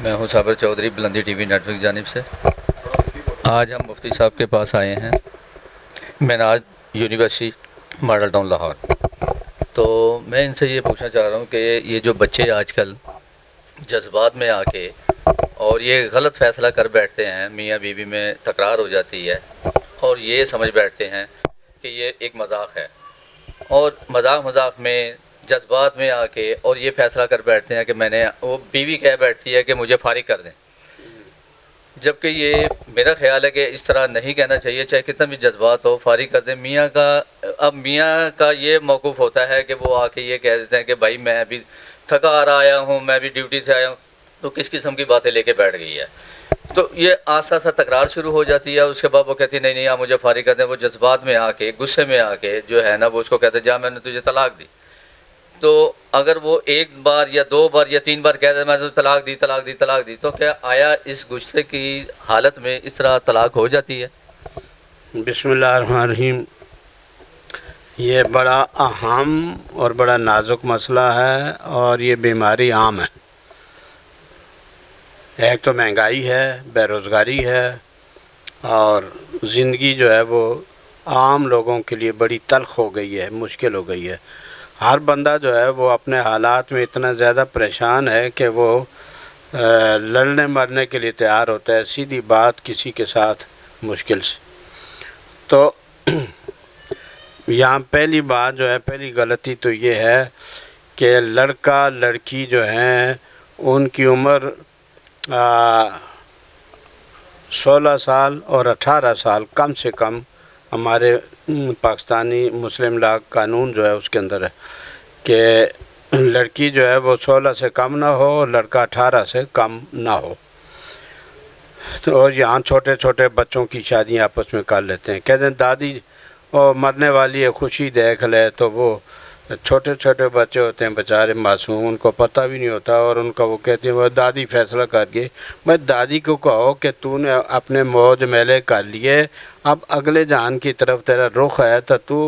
میں ہوں صابر چودھری، بلندی ٹی وی نیٹ ورک کی جانب سے۔ آج ہم مفتی صاحب کے پاس آئے ہیں، معراج یونیورسٹی ماڈل ٹاؤن لاہور۔ تو میں ان سے یہ پوچھنا چاہ رہا ہوں کہ یہ جو بچے آج کل جذبات میں آ کے اور یہ غلط فیصلہ کر بیٹھتے ہیں، میاں بیوی میں تکرار ہو جاتی ہے اور یہ سمجھ بیٹھتے ہیں کہ یہ ایک مذاق ہے، اور مذاق میں جذبات میں آ کے اور یہ فیصلہ کر بیٹھتے ہیں کہ وہ بیوی کہہ بیٹھتی ہے کہ مجھے فارغ کر دیں، جبکہ یہ میرا خیال ہے کہ اس طرح نہیں کہنا چاہیے، چاہے کتنا بھی جذبات ہو فارغ کر دیں۔ میاں کا یہ موقف ہوتا ہے کہ وہ آ کے یہ کہہ دیتے ہیں کہ بھائی میں ابھی تھکا آ رہا آیا ہوں، میں بھی ڈیوٹی سے آیا ہوں، تو کس قسم کی باتیں لے کے بیٹھ گئی ہے۔ تو یہ آہستہ آہستہ تکرار شروع ہو جاتی ہے، اس کے بعد وہ کہتی ہے نہیں آپ مجھے فارغ کر دیں۔ وہ جذبات میں آ کے، غصے میں آ کے جو ہے نا، وہ اس کو کہتے ہیں جا میں نے تجھے طلاق دی۔ تو اگر وہ ایک بار یا دو بار یا تین بار کہہ دے میں نے طلاق دی، تو کیا آیا اس غصے کی حالت میں اس طرح طلاق ہو جاتی ہے؟ بسم اللہ الرحمن الرحیم۔ یہ بڑا اہم اور بڑا نازک مسئلہ ہے، اور یہ بیماری عام ہے۔ ایک تو مہنگائی ہے، بے روزگاری ہے، اور زندگی جو ہے وہ عام لوگوں کے لیے بڑی تلخ ہو گئی ہے، مشکل ہو گئی ہے۔ ہر بندہ جو ہے وہ اپنے حالات میں اتنا زیادہ پریشان ہے کہ وہ لڑنے مرنے کے لیے تیار ہوتا ہے، سیدھی بات کسی کے ساتھ مشکل سے۔ تو یہاں پہلی بات جو ہے، پہلی غلطی تو یہ ہے کہ لڑکا لڑکی جو ہیں ان کی عمر 16 سال اور 18 سال کم سے کم ہمارے پاکستانی مسلم لاء قانون جو ہے اس کے اندر ہے کہ لڑکی جو ہے وہ 16 سے کم نہ ہو اور لڑکا 18 سے کم نہ ہو۔ اور یہاں چھوٹے چھوٹے بچوں کی شادیاں آپس میں کر لیتے ہیں، کہتے ہیں دادی وہ مرنے والی ہے خوشی دیکھ لے۔ تو وہ چھوٹے چھوٹے بچے ہوتے ہیں بیچارے معصوم، ان کو پتہ بھی نہیں ہوتا، اور ان کا وہ کہتے ہیں وہ دادی فیصلہ کر گئی۔ میں دادی کو کہو کہ تو نے اپنے موج میلے کر لیے، اب اگلے جہان کی طرف تیرا رخ ہے، تو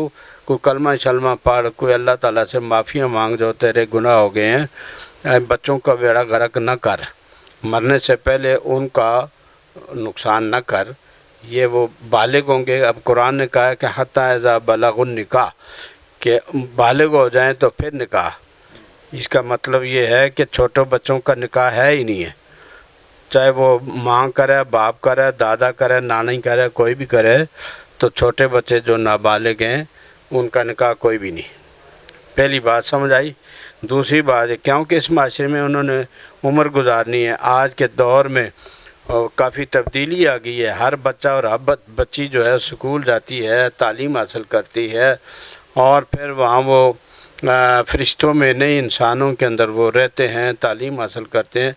کوئی کلمہ شلمہ پڑھ، کوئی اللہ تعالیٰ سے معافیاں مانگ جو تیرے گناہ ہو گئے ہیں۔ بچوں کا بیڑا غرق نہ کر، مرنے سے پہلے ان کا نقصان نہ کر۔ یہ وہ بالغ ہوں گے، اب قرآن نے کہا ہے کہ حتی اذا بلغوا النکاح، کہ بالغ ہو جائیں تو پھر نکاح۔ اس کا مطلب یہ ہے کہ چھوٹے بچوں کا نکاح ہے ہی نہیں ہے، چاہے وہ ماں کرے، باپ کرے، دادا کرے، نانی کرے، کوئی بھی کرے، تو چھوٹے بچے جو نابالغ ہیں ان کا نکاح کوئی بھی نہیں۔ پہلی بات سمجھ آئی۔ دوسری بات ہے کیونکہ اس معاشرے میں انہوں نے عمر گزارنی ہے، آج کے دور میں کافی تبدیلی آ گئی ہے۔ ہر بچہ اور ہر بچی جو ہے اسکول جاتی ہے، تعلیم حاصل کرتی ہے، اور پھر وہاں وہ فرشتوں میں نئے انسانوں کے اندر وہ رہتے ہیں، تعلیم حاصل کرتے ہیں،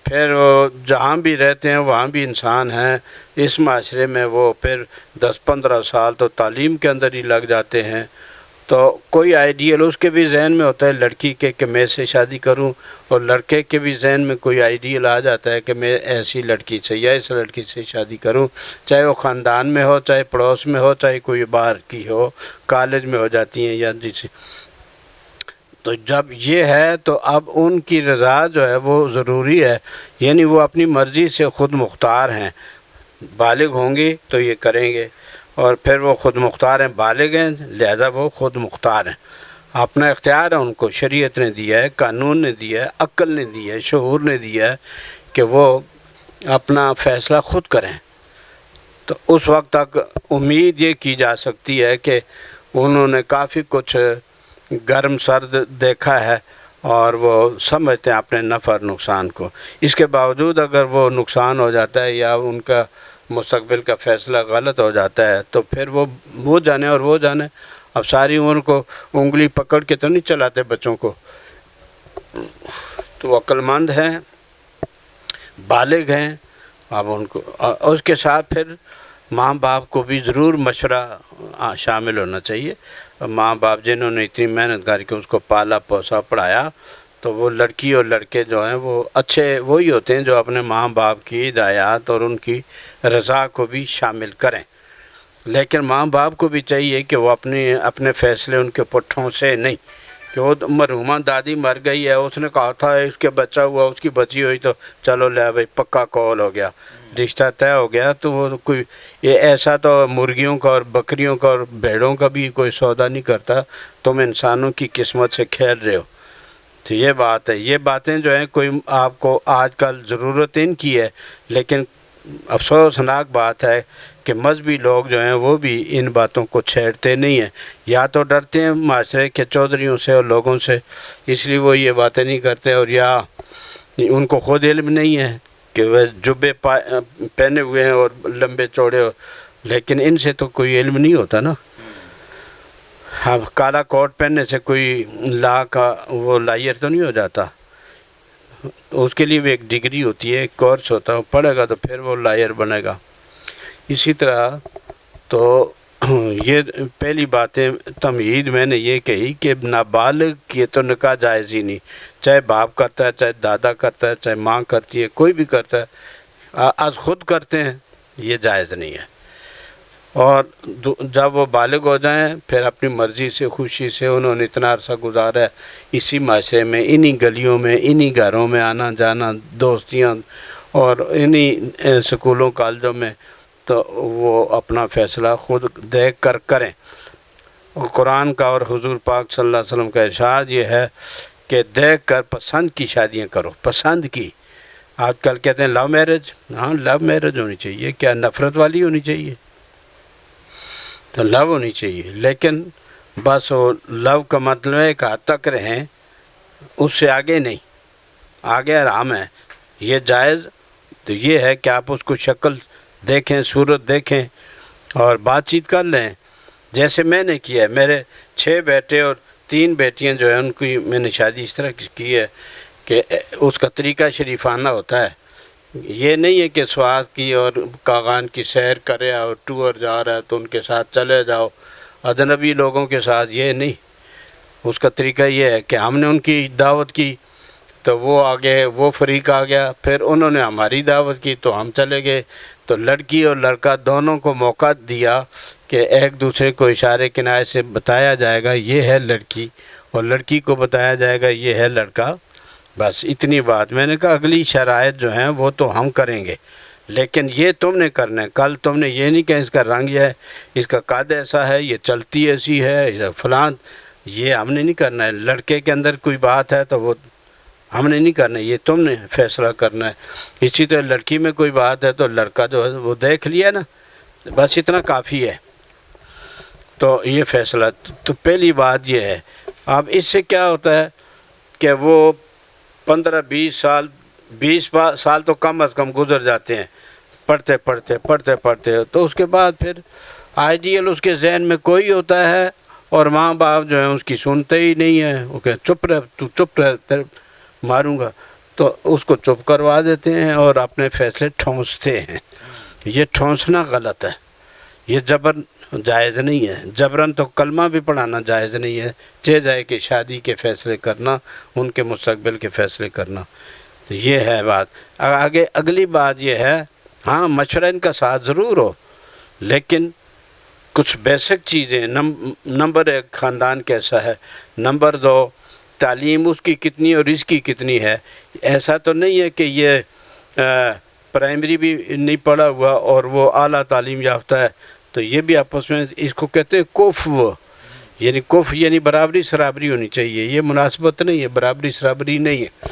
پھر وہ جہاں بھی رہتے ہیں وہاں بھی انسان ہیں۔ اس معاشرے میں وہ پھر 10-15 سال تو تعلیم کے اندر ہی لگ جاتے ہیں۔ تو کوئی آئیڈیل اس کے بھی ذہن میں ہوتا ہے لڑکی کے کہ میں سے شادی کروں، اور لڑکے کے بھی ذہن میں کوئی آئیڈیل آ جاتا ہے کہ میں ایسی لڑکی سے یا اس لڑکی سے شادی کروں، چاہے وہ خاندان میں ہو، چاہے پڑوس میں ہو، چاہے کوئی باہر کی ہو، کالج میں ہو جاتی ہیں یا جیسے۔ تو جب یہ ہے تو اب ان کی رضا جو ہے وہ ضروری ہے، یعنی وہ اپنی مرضی سے خود مختار ہیں، بالغ ہوں گے تو یہ کریں گے، اور پھر وہ خود مختار ہیں، بالغ ہیں لہذا وہ خود مختار ہیں۔ اپنا اختیار ہے ان کو، شریعت نے دیا ہے، قانون نے دیا ہے، عقل نے دیا ہے، شعور نے دیا ہے کہ وہ اپنا فیصلہ خود کریں۔ تو اس وقت تک امید یہ کی جا سکتی ہے کہ انہوں نے کافی کچھ گرم سرد دیکھا ہے، اور وہ سمجھتے ہیں اپنے نفع اور نقصان کو۔ اس کے باوجود اگر وہ نقصان ہو جاتا ہے یا ان کا مستقبل کا فیصلہ غلط ہو جاتا ہے تو پھر وہ جانے اور وہ جانے۔ اب ساری عمر کو انگلی پکڑ کے تو نہیں چلاتے بچوں کو، تو عقل مند ہیں، بالغ ہیں۔ اب ان کو اس کے ساتھ پھر ماں باپ کو بھی ضرور مشورہ شامل ہونا چاہیے۔ ماں باپ جنہوں نے اتنی محنت کر کے اس کو پالا پوسا پڑھایا، تو وہ لڑکی اور لڑکے جو ہیں وہ اچھے وہی ہوتے ہیں جو اپنے ماں باپ کی ہدایات اور ان کی رضا کو بھی شامل کریں۔ لیکن ماں باپ کو بھی چاہیے کہ وہ اپنے فیصلے ان کے پٹھوں سے نہیں، کہ وہ مرحوما دادی مر گئی ہے، اس نے کہا تھا اس کے بچہ ہوا، اس کی بچی ہوئی، تو چلو لے بھائی پکا کال ہو گیا، رشتہ طے ہو گیا. تو وہ کوئی یہ ایسا تو مرغیوں کا اور بکریوں کا اور بھیڑوں کا بھی کوئی سودا نہیں کرتا. تم انسانوں کی قسمت سے کھیل رہے ہو. تو یہ بات ہے. یہ باتیں جو ہیں کوئی آپ کو آج کل ضرورت ان کی ہے، لیکن افسوسناک بات ہے کہ مذہبی لوگ جو ہیں وہ بھی ان باتوں کو چھیڑتے نہیں ہیں، یا تو ڈرتے ہیں معاشرے کے چودھریوں سے اور لوگوں سے، اس لیے وہ یہ باتیں نہیں کرتے، اور یا ان کو خود علم نہیں ہے کہ وہ جبے پہنے ہوئے ہیں اور لمبے چوڑے ہو، لیکن ان سے تو کوئی علم نہیں ہوتا نا. ہاں، کالا کوٹ پہننے سے کوئی لا کا وہ لائر تو نہیں ہو جاتا. اس کے لیے بھی ایک ڈگری ہوتی ہے، ایک کورس ہوتا ہے، وہ پڑھے گا تو پھر وہ لائر بنے گا. اسی طرح تو یہ پہلی باتیں تمہید میں نے یہ کہی کہ نابالغ کی تو نکاح جائز ہی نہیں، چاہے باپ کرتا ہے، چاہے دادا کرتا ہے، چاہے ماں کرتی ہے، کوئی بھی کرتا ہے، از خود کرتے ہیں، یہ جائز نہیں ہے. اور جب وہ بالغ ہو جائیں پھر اپنی مرضی سے خوشی سے انہوں نے اتنا عرصہ گزارا ہے اسی معاشرے میں، انہی گلیوں میں، انہی گھروں میں آنا جانا، دوستیاں، اور انہی سکولوں کالجوں میں، تو وہ اپنا فیصلہ خود دیکھ کر کریں. قرآن کا اور حضور پاک صلی اللہ علیہ وسلم کا ارشاد یہ ہے کہ دیکھ کر پسند کی شادیاں کرو. پسند کی. آج کل کہتے ہیں لو میرج. ہاں، لو میرج ہونی چاہیے. کیا نفرت والی ہونی چاہیے؟ تو لو ہونی چاہیے، لیکن بس وہ لو کا مطلب ایک حد تک رہیں، اس سے آگے نہیں. آگے حرام ہے. یہ جائز تو یہ ہے کہ آپ اس کو شکل دیکھیں، صورت دیکھیں اور بات چیت کر لیں، جیسے میں نے کیا ہے. میرے 6 بیٹے اور 3 بیٹیاں جو ہیں ان کی میں نے شادی اس طرح کی ہے کہ اس کا طریقہ شریفانہ ہوتا ہے. یہ نہیں ہے کہ سواد کی اور کاغان کی سیر کرے اور ٹور جا رہا ہے تو ان کے ساتھ چلے جاؤ، اجنبی لوگوں کے ساتھ. یہ نہیں. اس کا طریقہ یہ ہے کہ ہم نے ان کی دعوت کی تو وہ آگے، وہ فریق آ گیا، پھر انہوں نے ہماری دعوت کی تو ہم چلے گئے. تو لڑکی اور لڑکا دونوں کو موقع دیا کہ ایک دوسرے کو اشارے کنائے سے بتایا جائے گا یہ ہے لڑکی، اور لڑکی کو بتایا جائے گا یہ ہے لڑکا. بس اتنی بات. میں نے کہا اگلی شرائط جو ہیں وہ تو ہم کریں گے، لیکن یہ تم نے کرنا ہے. کل تم نے یہ نہیں کہا اس کا رنگ یہ ہے، اس کا قد ایسا ہے، یہ چلتی ایسی ہے، یہ فلان. یہ ہم نے نہیں کرنا ہے. لڑکے کے اندر کوئی بات ہے تو وہ ہم نے نہیں کرنا ہے، یہ تم نے فیصلہ کرنا ہے. اسی طرح لڑکی میں کوئی بات ہے تو لڑکا جو ہے وہ دیکھ لیا نا، بس اتنا کافی ہے. تو یہ فیصلہ تو پہلی بات یہ ہے. اب اس سے کیا ہوتا ہے کہ وہ 15-20 سال، 20 سال تو کم از کم گزر جاتے ہیں پڑھتے پڑھتے، تو اس کے بعد پھر آئیڈیل اس کے ذہن میں کوئی ہوتا ہے اور ماں باپ جو ہیں اس کی سنتے ہی نہیں ہیں. وہ کہ چپ رہ، تو چپ رہ، ماروں گا. تو اس کو چپ کروا دیتے ہیں اور اپنے فیصلے ٹھونستے ہیں. یہ ٹھونسنا غلط ہے. یہ جبر جائز نہیں ہے. جبراً تو کلمہ بھی پڑھانا جائز نہیں ہے. جائے کہ شادی کے فیصلے کرنا، ان کے مستقبل کے فیصلے کرنا. تو یہ ہے بات. آگے اگلی بات یہ ہے، ہاں مشورہ ان کا ساتھ ضرور ہو، لیکن کچھ بیسک چیزیں. نمبر 1 خاندان کیسا ہے، نمبر 2 تعلیم اس کی کتنی اور اس کی کتنی ہے. ایسا تو نہیں ہے کہ یہ پرائمری بھی نہیں پڑھا ہوا اور وہ اعلیٰ تعلیم یافتہ ہے. تو یہ بھی آپس میں اس کو کہتے ہیں کفو، یعنی کف یعنی برابری سرابری ہونی چاہیے. یہ مناسبت نہیں ہے، برابری سرابری نہیں ہے.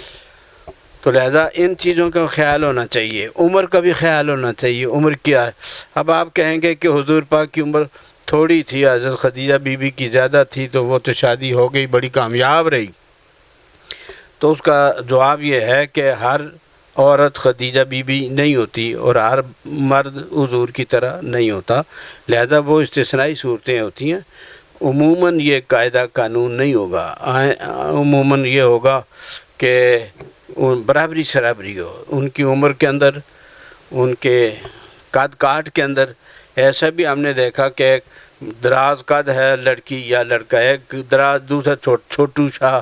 تو لہذا ان چیزوں کا خیال ہونا چاہیے. عمر کا بھی خیال ہونا چاہیے. عمر کیا ہے؟ اب آپ کہیں گے کہ حضور پاک کی عمر تھوڑی تھی، حضرت خدیجہ بی بی کی زیادہ تھی، تو وہ تو شادی ہو گئی، بڑی کامیاب رہی. تو اس کا جواب یہ ہے کہ ہر عورت خدیجہ بی بی نہیں ہوتی اور ہر مرد حضور کی طرح نہیں ہوتا. لہذا وہ استثنائی صورتیں ہوتی ہیں. عموماً یہ قاعدہ قانون نہیں ہوگا. عموماً یہ ہوگا کہ برابری سرابری ہو ان کی عمر کے اندر، ان کے قد کاٹ کے اندر. ایسا بھی ہم نے دیکھا کہ ایک دراز قد ہے لڑکی یا لڑکا، ایک دراز دوسرا چھوٹو شاہ،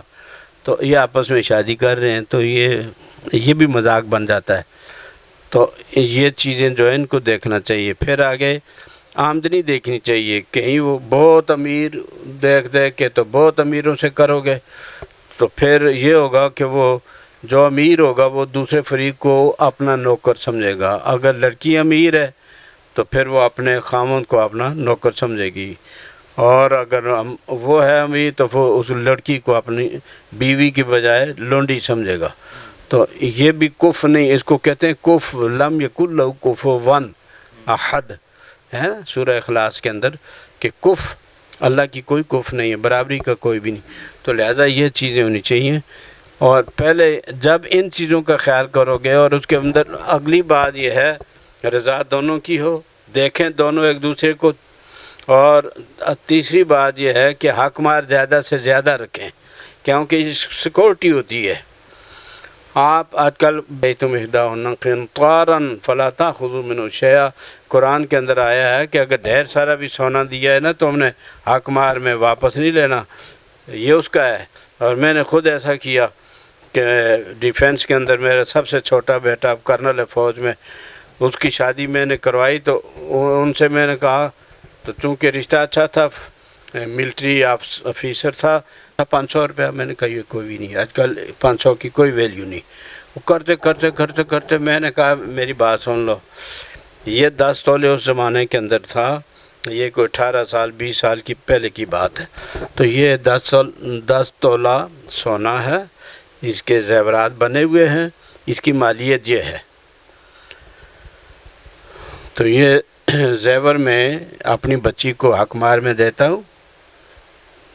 تو یہ آپس میں شادی کر رہے ہیں. تو یہ بھی مذاق بن جاتا ہے. تو یہ چیزیں جو ہیں ان کو دیکھنا چاہیے. پھر آگے आमदनी देखनी चाहिए। कहीं वो बहुत अमीर देख देख के तो बहुत अमीरों से करोगे तो फिर ये होगा कि वो जो अमीर होगा वो दूसरे फरीक को अपना नौकर समझेगा। अगर लड़की अमीर है तो फिर वो अपने खामन को अपना नौकर समझेगी, और अगर वो है अमीर तो वो उस लड़की को अपनी बीवी की बजाय लोंडी समझेगा। तो ये भी कुफ नहीं, इसको कहते हैं कुफ, लम यकुल लहू कुफुवन अहद, है ना सूरह इखलास के अंदर, कि कुफ, अल्लाह की कोई कुफ नहीं है, बराबरी का कोई भी नहीं। तो लिहाजा ये चीज़ें होनी चाहिए। और पहले जब इन चीज़ों का ख्याल करोगे, और उसके अंदर अगली बात यह है रज़ा दोनों की हो, देखें दोनों एक दूसरे को, और तीसरी बात यह है कि हक मार ज़्यादा से ज़्यादा रखें, क्योंकि सिक्योरिटी होती है। आप आजकल तुम हिदारन फला ताखुज़ू मिन्हु शैआ, कुरान के अंदर आया है कि अगर ढेर सारा भी सोना दिया है ना तो हमने हक मार में वापस नहीं लेना, ये उसका है। और मैंने खुद ऐसा किया कि डिफेंस के अंदर मेरा सबसे छोटा बेटा अब कर्नल है फ़ौज में, उसकी शादी मैंने करवाई तो उनसे मैंने कहा, तो चूँकि रिश्ता अच्छा था, मिलिट्री ऑफिसर था, 500 रुपया, मैंने कहा ये कोई भी नहीं, आजकल 500 की कोई वैल्यू नहीं। वो करते करते करते करते मैंने कहा मेरी बात सुन लो, ये 10 तोले उस ज़माने के अंदर था, ये कोई 18 साल 20 साल की पहले की बात है। तो ये 10 तोला सोना है, इसके ज़ेवरात बने हुए हैं, इसकी मालियत ये है। तो ये ज़ेवर में अपनी बच्ची को हक मार में देता हूँ,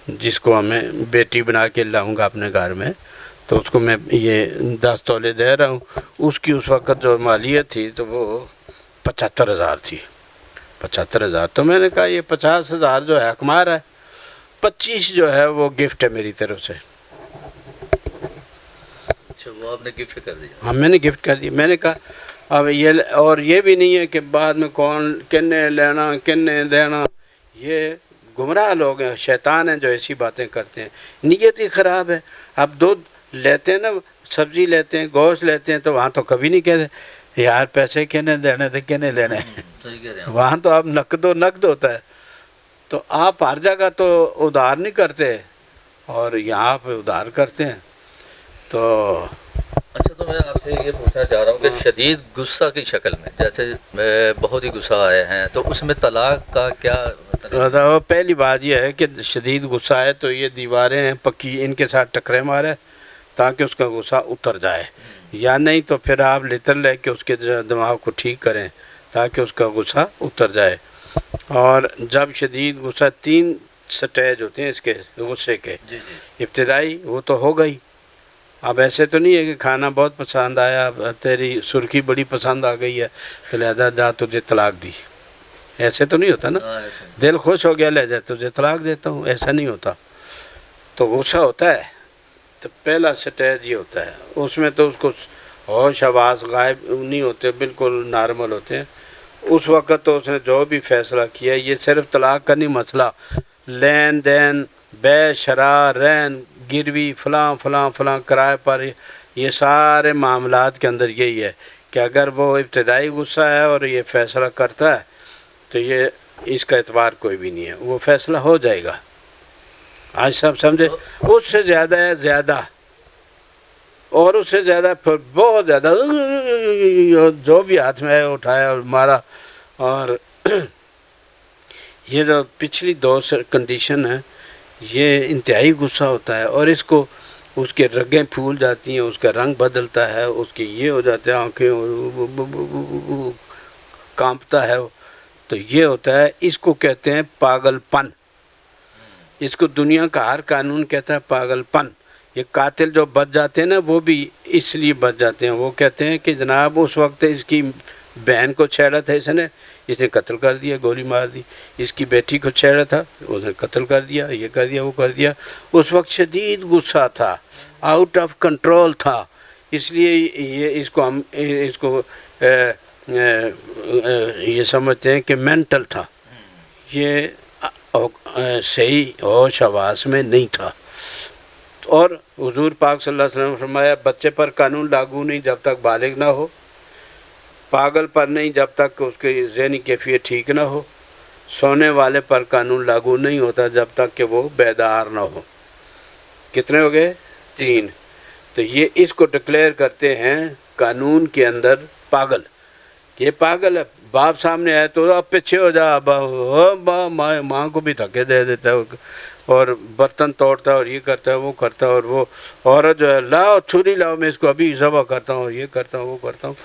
जिसको हमें बेटी बना के लाऊंगा अपने घर में, तो उसको मैं ये 10 तोले दे रहा हूँ। उसकी उस वक़्त जो मालियत थी तो वो 75,000 थी, 75,000। तो मैंने कहा ये 50,000 जो है हक मार है, 25 जो है वो गिफ्ट है मेरी तरफ से। अच्छा, वो आपने गिफ्ट कर दिया? हाँ, मैंने गिफ्ट कर दिया। मैंने कहा अब ये, और ये भी नहीं है कि बाद में कौन किन्ने लेना किन्ने देना, ये गुमराह लोग हैं, शैतान हैं जो ऐसी बातें करते हैं, नीयत ही ख़राब है। अब दूध लेते हैं ना, सब्ज़ी लेते हैं, गोश्त लेते हैं, तो वहाँ तो कभी नहीं कहते यार पैसे किन्ने देने थे किन्ने लेने, सही कह रहे हैं। वहाँ तो अब नकद होता है। तो आप हर जगह तो उधार नहीं करते, और यहाँ पे उधार करते हैं। तो अच्छा, तो मैं आपसे ये पूछना चाह रहा हूँ कि शदीद गुस्सा की शक्ल में, जैसे बहुत ही गुस्सा आए हैं, तो उसमें तलाक का क्या तो पहली बात यह है कि शदीद गुस्सा है तो ये दीवारें हैं पक्की, इनके साथ टकरे मारे ताकि उसका गुस्सा उतर जाए, या नहीं तो फिर आप लितर ले के उसके दिमाग को ठीक करें ताकि उसका गुस्सा उतर जाए। और जब शदीद गुस्सा, 3 स्टेज होते हैं इसके गुस्से के। जी। इब्तिदाई वो तो हो गई, अब ऐसे तो नहीं है कि खाना बहुत पसंद आया, तेरी सुर्खी बड़ी पसंद आ गई है तो लिहाजा जा तुझे तलाक दी, ऐसे तो नहीं होता ना। दिल खुश हो गया ले जा तुझे तलाक देता हूँ, ऐसा नहीं होता। तो गुस्सा होता है तो पहला स्टेज ये होता है, उसमें तो उसको होश आवाज़ गायब नहीं होते, बिल्कुल नॉर्मल होते हैं। उस वक़्त तो उसने जो भी फ़ैसला किया, ये सिर्फ तलाक का नहीं मसला, लेन देन, बे शरा, रैन, गिरवी, फ़लाँ फ़लाँ फ़लाँ, किराए पर, ये सारे मामलात के अंदर यही है कि अगर वो इब्तिदाई गुस्सा है और ये फ़ैसला करता है तो ये इसका एतबार कोई भी नहीं है, वो फ़ैसला हो जाएगा। आज सब समझे, उससे ज़्यादा है ज़्यादा, और उससे ज़्यादा फिर बहुत ज़्यादा, जो भी हाथ में है उठाया और मारा। और ये जो पिछली 2 कंडीशन है, ये इंतहाई गुस्सा होता है, और इसको उसके रगें फूल जाती हैं, उसका रंग बदलता है, उसके ये हो जाते हैं, आँखें कांपता है। तो ये होता है, इसको कहते हैं पागलपन। इसको दुनिया का हर कानून कहता है पागलपन। ये कातिल जो बच जाते हैं ना, वो भी इसलिए बच जाते हैं, वो कहते हैं कि जनाब उस वक्त इसकी बहन को छेड़ा था इसने कत्ल कर दिया, गोली मार दी। इसकी बेटी को छेड़ा था, उसने कत्ल कर दिया, ये कर दिया, वो कर दिया। उस वक्त शदीद गुस्सा था, आउट ऑफ कंट्रोल था, इसलिए ये इसको हम इसको ये समझते हैं कि मेंटल था, ये सही होश हवास में नहीं था। और हुजूर पाक सल्लल्लाहु अलैहि वसल्लम ने फरमाया, बच्चे पर कानून लागू नहीं जब तक बालिग ना हो, पागल पर नहीं जब तक उसकी ज़हनी कैफियत ठीक ना हो, सोने वाले पर कानून लागू नहीं होता जब तक कि वो बेदार ना हो। कितने हो गए? 3। तो ये इसको डिक्लेयर करते हैं कानून के अंदर पागल। ये पागल है, बाप सामने आए तो अब पीछे हो जा, माँ को भी धक्के दे देता है और बर्तन तोड़ता है और ये करता है वो करता है, और वो औरत जो है लाओ छुरी लाओ मैं इसको अभी ज़बह करता हूँ, ये करता हूँ वो करता हूँ।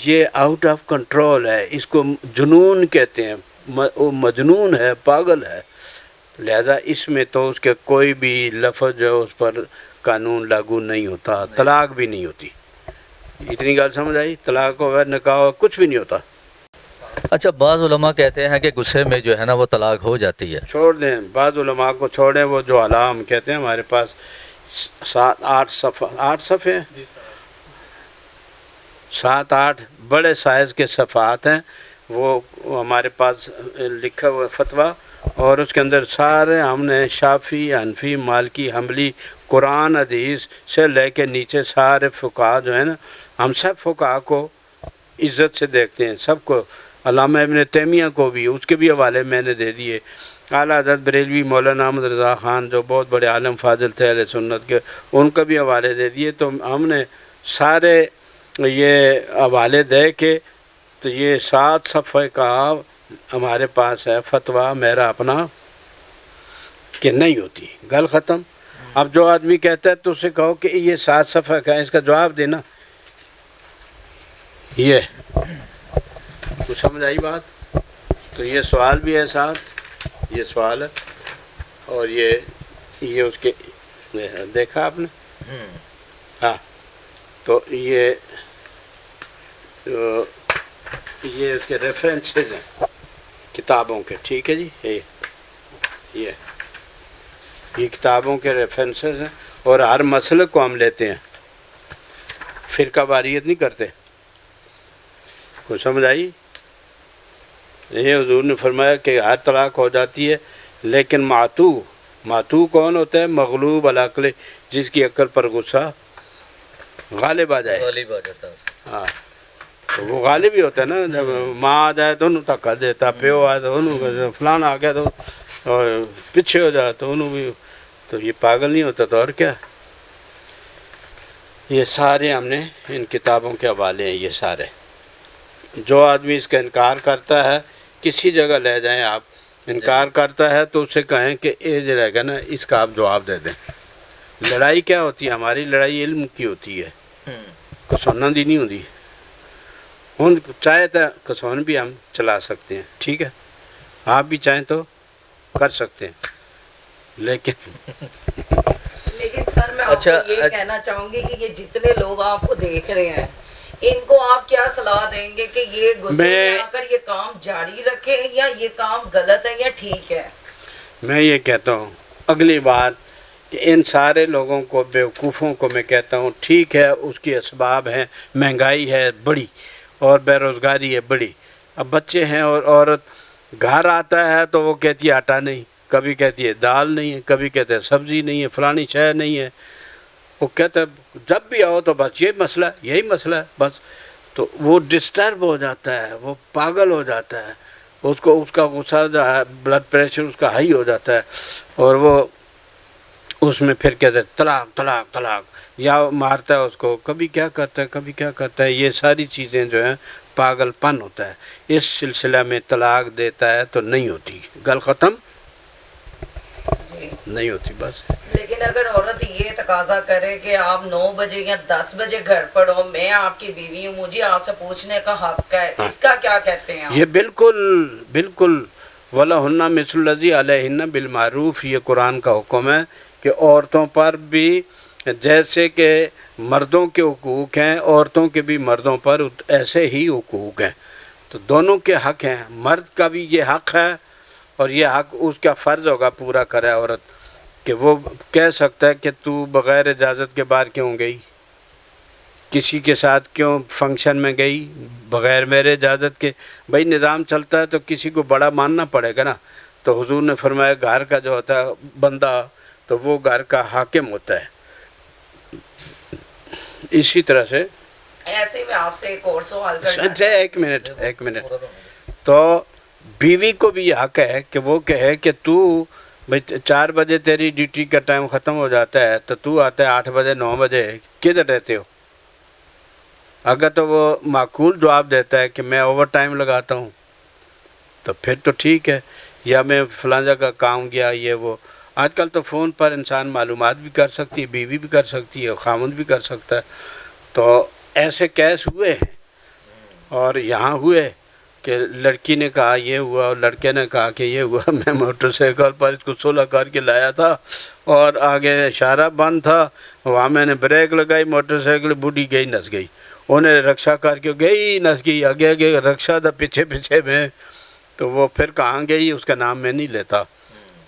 ये आउट ऑफ कंट्रोल है, इसको जुनून कहते हैं। वो मजनून है, पागल है। लिहाजा इसमें तो उसके कोई भी लफ्ज़ जो है उस पर कानून लागू नहीं होता, तलाक भी नहीं होती। इतनी गल समझ आई? तलाक हो निकाह हो, कुछ भी नहीं होता। अच्छा, बाज़ उलमा कहते हैं कि गुस्से में जो है ना वो तलाक हो जाती है। छोड़ दें, बाद उलमा को छोड़ें। वो जो अलाम कहते हैं हमारे पास 7-8 सफ़े हैं, 7-8 बड़े साइज़ के सफ़ात हैं। वो हमारे पास लिखा हुआ फतवा, और उसके अंदर सारे हमने शाफ़ी, हनफी, मालिकी, हम्बली, कुरान हदीस से लेके नीचे सारे फ़ुक़हा जो है ना, हम सब फ़ुक़हा को इज़्ज़त से देखते हैं, सबको। अल्लामा इब्न तैमिया को भी, उसके भी हवाले मैंने दे दिए। आला हज़रत बरेलवी मौलाना अहमद रज़ा ख़ान जो बहुत बड़े आलम फाजिल थे अहले सुन्नत के, उनका भी हवाले दे दिए। तो हमने सारे ये हवाले दे के, तो ये 7 सफ़े का हमारे पास है फतवा मेरा अपना कि नहीं होती, गल ख़त्म। अब जो आदमी कहता है तो उसे कहो कि ये 7 सफ़े का है, इसका जवाब देना। ये कुछ समझ आई बात? तो ये सवाल भी है साथ, ये सवाल है, और ये उसके देखा आपने? हाँ, तो ये उसके रेफरेंसेस हैं किताबों के, ठीक है जी। ये किताबों के रेफरेंसेस हैं, और हर मसले को हम लेते हैं, फ़िरका वारियत नहीं करते। कुछ समझ आई? ये हुजूर ने फरमाया कि हर तलाक हो जाती है, लेकिन मातू कौन होता है? मगलूब अल अक्ल, जिसकी अक्ल पर गुस्सा गालिब आ जाए। गालिब आ जाता है। हाँ, तो वो गालिब भी होता है ना। जब माँ आ जाए तो उन्होंने धक्का देता, प्यो आए तो उन्होंने फलाना आ गया तो और पीछे हो जाए तो उन्होंने भी, तो ये पागल नहीं होता तो और क्या। ये सारे हमने इन किताबों के हवाले हैं। ये सारे जो आदमी इसका इनकार करता है, किसी जगह ले जाएं आप, इनकार करता है तो उसे कहें कि ये जो रहेगा ना, इसका आप जवाब दे दें। लड़ाई क्या होती है? हमारी लड़ाई इल्म की होती है, कसूना दी नहीं होती। उन चाहे तो कसून भी हम चला सकते हैं, ठीक है, आप भी चाहें तो कर सकते हैं, लेकिन सर मैं आपको ये कहना चाहूंगी कि ये जितने लोग आपको देख रहे हैं, इनको आप क्या सलाह देंगे कि ये गुस्से में आकर ये काम जारी रखें, या ये काम गलत है या ठीक है? मैं ये कहता हूँ अगली बात कि इन सारे लोगों को, बेवकूफ़ों को मैं कहता हूँ, ठीक है उसकी असबाब हैं, महंगाई है बड़ी और बेरोज़गारी है बड़ी। अब बच्चे हैं और औरत घर आता है तो वो कहती है आटा नहीं, कभी कहती है दाल नहीं है, कभी कहते हैं सब्ज़ी नहीं है, फलानी शय नहीं है। वो कहते हैं जब भी आओ तो बस ये मसला है, यही मसला है बस। तो वो डिस्टर्ब हो जाता है, वो पागल हो जाता है, उसको उसका गुस्सा जो है, ब्लड प्रेशर उसका हाई हो जाता है, और वो उसमें फिर कहते हैं तलाक तलाक तलाक, या मारता है उसको, कभी क्या करता है कभी क्या करता है। ये सारी चीज़ें जो हैं पागलपन होता है। इस सिलसिला में तलाक देता है तो नहीं होती, गल ख़त्म नहीं होती बस। लेकिन अगर औरत ये तकाजा करे कि आप 9 बजे या 10 बजे घर पर हो, मैं आपकी बीवी हूँ, मुझे आपसे पूछने का हक है, हाँ। इसका क्या कहते हैं आप? ये बिल्कुल बिल्कुल वलहुन्ना मिस्लुल्लज़ी अलैहिन्ना बिल मारूफ, ये कुरान का हुक्म है कि औरतों पर भी जैसे कि मर्दों के हुकूक हैं, औरतों के भी मर्दों पर ऐसे ही हुकूक हैं। तो दोनों के हक हैं, मर्द का भी ये हक है और ये हक उसका फ़र्ज़ होगा पूरा करे औरत, कि वो कह सकता है कि तू बग़ैर इजाज़त के बाहर क्यों गई, किसी के साथ क्यों फंक्शन में गई बग़ैर मेरे इजाज़त के। भाई निज़ाम चलता है तो किसी को बड़ा मानना पड़ेगा ना। तो हुजूर ने फरमाया घर का जो होता है बंदा, तो वो घर का हाकिम होता है। इसी तरह से ऐसे में आपसे एक और सवाल करना अच्छा, एक मिनट तो बीवी को भी हक है कि वो कहे कि तू भाई 4 बजे तेरी ड्यूटी का टाइम ख़त्म हो जाता है तो तू आता है 8 बजे 9 बजे, किधर रहते हो? अगर तो वो माकूल जवाब देता है कि मैं ओवर टाइम लगाता हूँ तो फिर तो ठीक है, या मैं फलां जगह काम गया ये वो। आजकल तो फ़ोन पर इंसान मालूमात भी कर सकती है, बीवी भी कर सकती है, खामद भी कर सकता है। तो ऐसे केस हुए हैं और यहाँ हुए कि लड़की ने कहा ये हुआ और लड़के ने कहा कि ये हुआ। मैं मोटरसाइकिल पर इसको सोलह करके लाया था और आगे इशारा बंद था, वहाँ मैंने ब्रेक लगाई, मोटरसाइकिल बूढ़ी गई नस गई, उन्हें रक्षा करके गई नस गई, आगे आगे रक्षा था पीछे पीछे में, तो वो फिर कहाँ गई उसका नाम मैं नहीं लेता।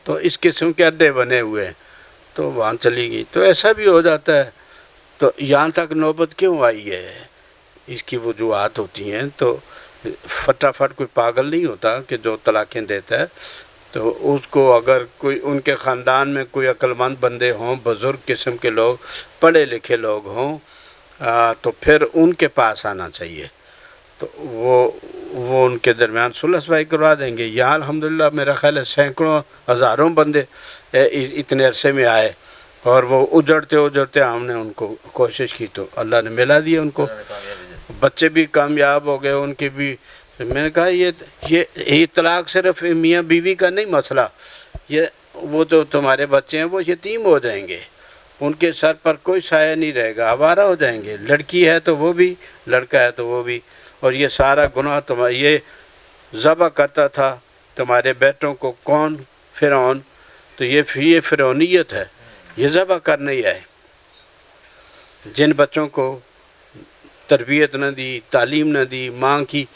तो इस किस्म के अड्डे बने हुए हैं, तो वहाँ चली गई। तो ऐसा भी हो जाता है। तो यहाँ तक नौबत क्यों आई है, इसकी वजूहत होती हैं। तो फटाफट कोई पागल नहीं होता कि जो तलाक़ें देता है, तो उसको अगर कोई उनके ख़ानदान में कोई अक्लमंद बंदे हों, बुज़ुर्ग किस्म के लोग, पढ़े लिखे लोग हों, तो फिर उनके पास आना चाहिए। तो वो उनके दरमियान सुलह सफाई करवा देंगे। यहाँ अल्हम्दुलिल्लाह मेरा ख़्याल है सैकड़ों हज़ारों बंदे इतने अरसे में आए और वो उजड़ते हमने उनको कोशिश की तो अल्लाह ने मिला दिया उनको। बच्चे भी कामयाब हो गए उनके भी। मैंने कहा ये तलाक सिर्फ मियाँ बीवी का नहीं मसला, ये वो जो तुम्हारे बच्चे हैं वो यतीम हो जाएंगे, उनके सर पर कोई साया नहीं रहेगा, आवारा हो जाएंगे। लड़की है तो वो भी, लड़का है तो वो भी। और ये सारा गुनाह तुम्हारा, ये ज़बह करता था तुम्हारे बेटों को कौन? फ़िरौन। तो ये फ़िरौनियत है, ये ज़बह करने ही आए। जिन बच्चों को तरबियत न दी, तालीम न दी माँ की,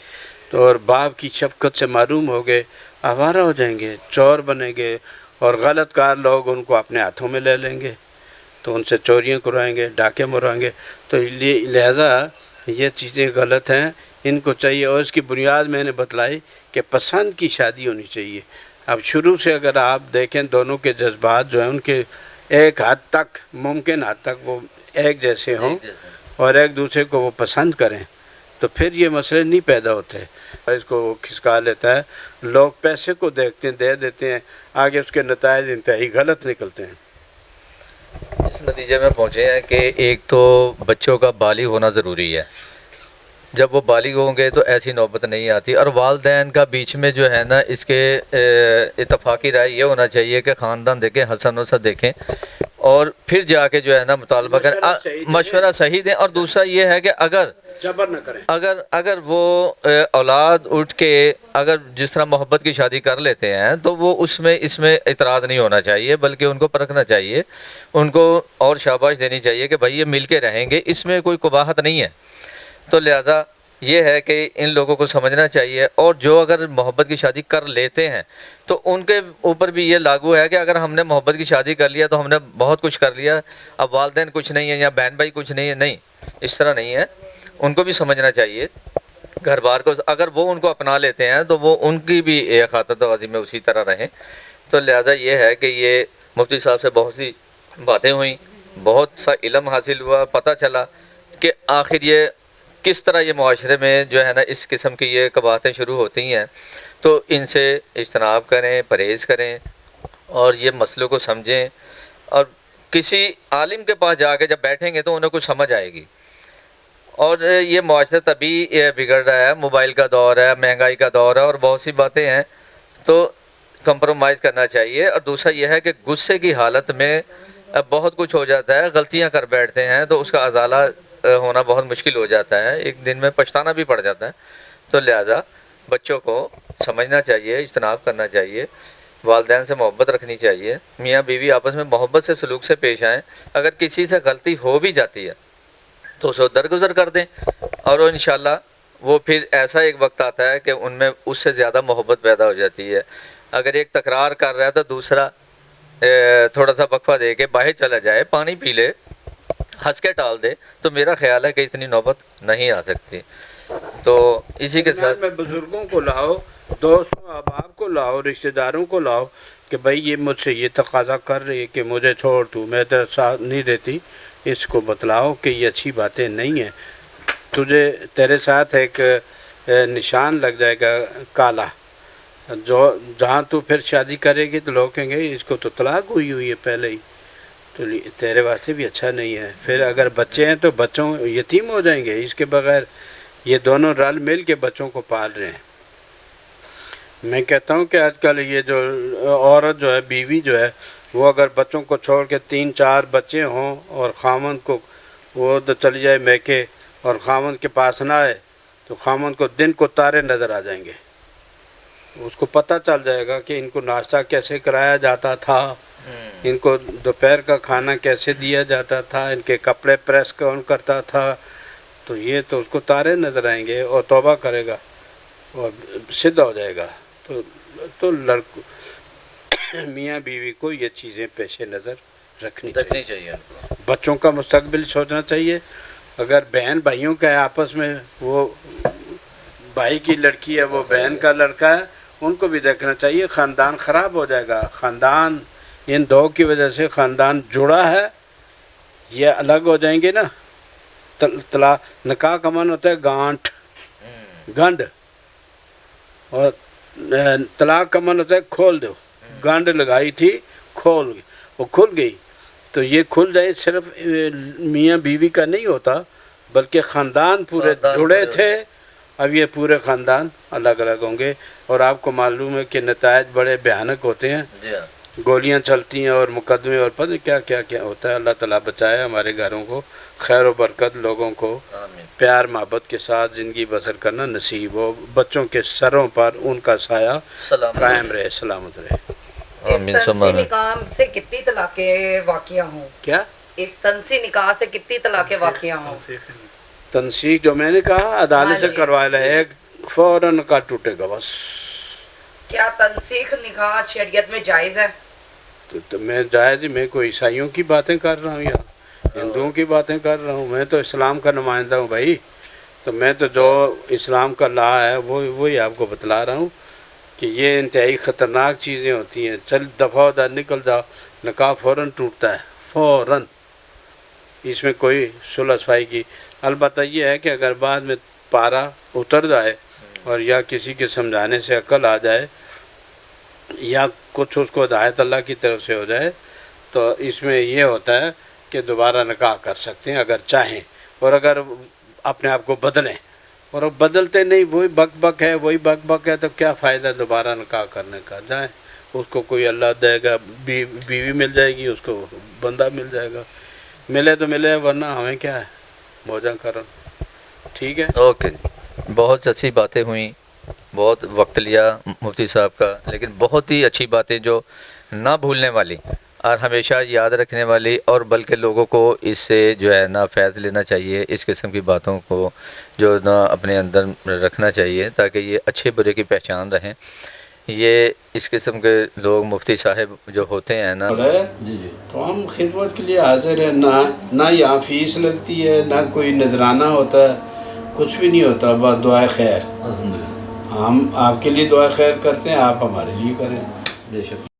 तो और बाप की शफ़क़त से महरूम हो गए, आवारा हो जाएंगे, चोर बनेंगे और गलत कार लोग उनको अपने हाथों में ले लेंगे, तो उनसे चोरियाँ करवाएंगे, डाके मरवाएंगे। तो लिहाजा ये चीज़ें गलत हैं, इनको चाहिए। और इसकी बुनियाद मैंने बतलाई कि पसंद की शादी होनी चाहिए। अब शुरू से अगर आप देखें दोनों के जज्बात जो हैं उनके एक हद तक, मुमकिन हद तक वो एक जैसे हों और एक दूसरे को वो पसंद करें, तो फिर ये मसले नहीं पैदा होते। इसको खिसका लेता है, लोग पैसे को देखते हैं, दे देते हैं, आगे उसके नताइज इंतहाई गलत निकलते हैं। इस नतीजे में पहुँचे हैं कि एक तो बच्चों का बालिग होना ज़रूरी है। जब वो बालिग होंगे तो ऐसी नौबत नहीं आती। और वालदैन का बीच में जो है ना, इसके इत्तफाकी राय ये होना चाहिए कि ख़ानदान देखें, हसन नसब देखें और फिर जाके जो है ना मुतालबा करें, मशवरा सही दें। और दूसरा ये है कि अगर जबर न करें, अगर वो औलाद उठ के अगर जिस तरह मोहब्बत की शादी कर लेते हैं तो वो उसमें इसमें इतराज़ नहीं होना चाहिए, बल्कि उनको परखना चाहिए, उनको और शाबाश देनी चाहिए कि भाई ये मिल के रहेंगे, इसमें कोई कबाहत नहीं है। तो लिहाजा ये है कि इन लोगों को समझना चाहिए। और जो अगर मोहब्बत की शादी कर लेते हैं तो उनके ऊपर भी ये लागू है कि अगर हमने मोहब्बत की शादी कर लिया तो हमने बहुत कुछ कर लिया, अब वालिदैन कुछ नहीं है या बहन भाई कुछ नहीं है, नहीं, इस तरह नहीं है। उनको भी समझना चाहिए घर बार को, अगर वो उनको अपना लेते हैं तो वो उनकी भी खातिरदारी में उसी तरह रहें। तो लिहाजा ये है कि ये मुफ्ती साहब से बहुत सी बातें हुई, बहुत सा इल्म हासिल हुआ, पता चला कि आखिर ये किस तरह ये मुआशरे में जो है ना इस किस्म की ये कबाहतें शुरू होती हैं। तो इनसे इज्तनाब करें, परहेज़ करें और ये मसलों को समझें। और किसी आलिम के पास जाके जब बैठेंगे तो उन्हें कुछ समझ आएगी। और ये मुआशरा तभी बिगड़ रहा है, मोबाइल का दौर है, महंगाई का दौर है और बहुत सी बातें हैं, तो कंप्रोमाइज़ करना चाहिए। और दूसरा यह है कि गुस्से की हालत में बहुत कुछ हो जाता है, गलतियां कर बैठते हैं, तो उसका अजाला होना बहुत मुश्किल हो जाता है, एक दिन में पछताना भी पड़ जाता है। तो लिहाजा बच्चों को समझना चाहिए, इज्तनाब करना चाहिए, वालिदैन से मोहब्बत रखनी चाहिए, मियाँ बीवी आपस में मोहब्बत से सलूक से पेश आएँ। अगर किसी से गलती हो भी जाती है तो उसको दरगुजर कर दें और इंशाल्लाह वो फिर ऐसा एक वक्त आता है कि उनमें उससे ज़्यादा मोहब्बत पैदा हो जाती है। अगर एक तकरार कर रहा है तो दूसरा थोड़ा सा वक्फा दे के बाहर चला जाए, पानी पी ले, हंस के टाल दे, तो मेरा ख्याल है कि इतनी नौबत नहीं आ सकती। तो इसी के साथ में बुजुर्गों को लाओ, दोस्तों अहबाब को लाओ, रिश्तेदारों को लाओ कि भाई ये मुझसे ये तकाजा कर रही है कि मुझे छोड़ तू, मैं तेरा साथ नहीं देती, इसको बतलाओ कि ये अच्छी बातें नहीं हैं। तुझे तेरे साथ एक निशान लग जाएगा काला, जो जहाँ तू फिर शादी करेगी तो लोग कहेंगे इसको तो तलाक हुई है पहले ही, तो तेरे वास्ते भी अच्छा नहीं है। फिर अगर बच्चे हैं तो बच्चों यतीम हो जाएंगे इसके बगैर। ये दोनों रल मिल के बच्चों को पाल रहे हैं। मैं कहता हूँ कि आजकल ये जो औरत जो है, बीवी जो है, वो अगर बच्चों को छोड़ के 3-4 बच्चे हों और खामन को वो तो चली जाए मैके और खामन के पास ना आए, तो खामन को दिन को तारे नज़र आ जाएंगे। उसको पता चल जाएगा कि इनको नाश्ता कैसे कराया जाता था, इनको दोपहर का खाना कैसे दिया जाता था, इनके कपड़े प्रेस कौन करता था। तो ये तो उसको तारे नज़र आएंगे और तौबा करेगा और सिद्ध हो जाएगा। तो मियाँ बीवी को ये चीज़ें पेशे नज़र रखनी चाहिए। बच्चों का मुस्तकबिल सोचना चाहिए। अगर बहन भाइयों का है आपस में, वो भाई की लड़की है वो बहन का लड़का है, उनको भी देखना चाहिए। ख़ानदान ख़राब हो जाएगा। ख़ानदान इन दो की वजह से ख़ानदान जुड़ा है, ये अलग हो जाएंगे ना। निकाह का मन होता है गांठ गंढ, और तलाक का मन होता है खोल दो। गांठ लगाई थी, खोल गई, वो खुल गई। तो ये खुल जाए सिर्फ मियाँ बीवी का नहीं होता, बल्कि ख़ानदान पूरे जुड़े थे। अब ये पूरे ख़ानदान अलग अलग होंगे। और आपको मालूम है कि नतायज बड़े भयानक होते हैं। गोलियां चलती हैं और मुकदमे और पता क्या क्या क्या होता है। अल्लाह ताला बचाए हमारे घरों को, खैर व बरकत, लोगों को प्यार मोहब्बत के साथ ज़िंदगी बसर करना नसीब हो। बच्चों के सरों पर उनका साया कायम रहे, सलामत रहे। इस तंसी निकाह से कितनी तलाक़ें वाक़िया हों? क्या इस तंसी निकाह से कितनी तलाक़ें वाक़िया हों? तंसीख जो मैंने कहा अदालत से करवा ले, फौरन का टूटेगा बस। क्या तंसीख निकाह शरीयत में जायज़ है? तो मैं जायज़, मैं कोई ईसाइयों की बातें कर रहा हूँ या हिंदुओं की बातें कर रहा हूँ? मैं तो इस्लाम का नुमाइंदा हूँ भाई। तो मैं तो जो इस्लाम का ला है वही आपको बतला रहा हूँ कि ये इंतहाई ख़तरनाक चीज़ें होती हैं। चल दफ़ा उधर निकल जाओ, निकाह फ़ौरन टूटता है, फ़ौरन। इसमें कोई सुलह सफाई की अलबत्ता ये है कि अगर बाद में पारा उतर जाए और या किसी के समझाने से अकल आ जाए या कुछ उसको हिदायत अल्लाह की तरफ से हो जाए, तो इसमें ये होता है कि दोबारा निकाह कर सकते हैं अगर चाहें। और अगर अपने आप को बदलें, और अब बदलते नहीं, वही बक है, तो क्या फ़ायदा दोबारा निकाह करने का। जाए, उसको कोई अल्लाह देगा, बीवी मिल जाएगी, उसको बंदा मिल जाएगा। मिले तो मिले, वरना हमें क्या है, मौजा करन। ठीक है, ओके। बहुत अच्छी बातें हुई, बहुत वक्त लिया मुफ्ती साहब का, लेकिन बहुत ही अच्छी बातें जो ना भूलने वाली और हमेशा याद रखने वाली, और बल्कि लोगों को इससे जो है ना फ़ैज़ लेना चाहिए। इस किस्म की बातों को जो ना अपने अंदर रखना चाहिए ताकि ये अच्छे बुरे की पहचान रहें। ये इस किस्म के लोग मुफ्ती साहब जो होते हैं ना, जी जी, तो हम खिदमत के लिए हाजिर हैं। ना यहाँ फ़ीस लगती है, ना कोई नजराना होता है, कुछ भी नहीं होता, बस दुआ खैर। हम आपके लिए दुआ खैर करते हैं, आप हमारे लिए करें। बेशक।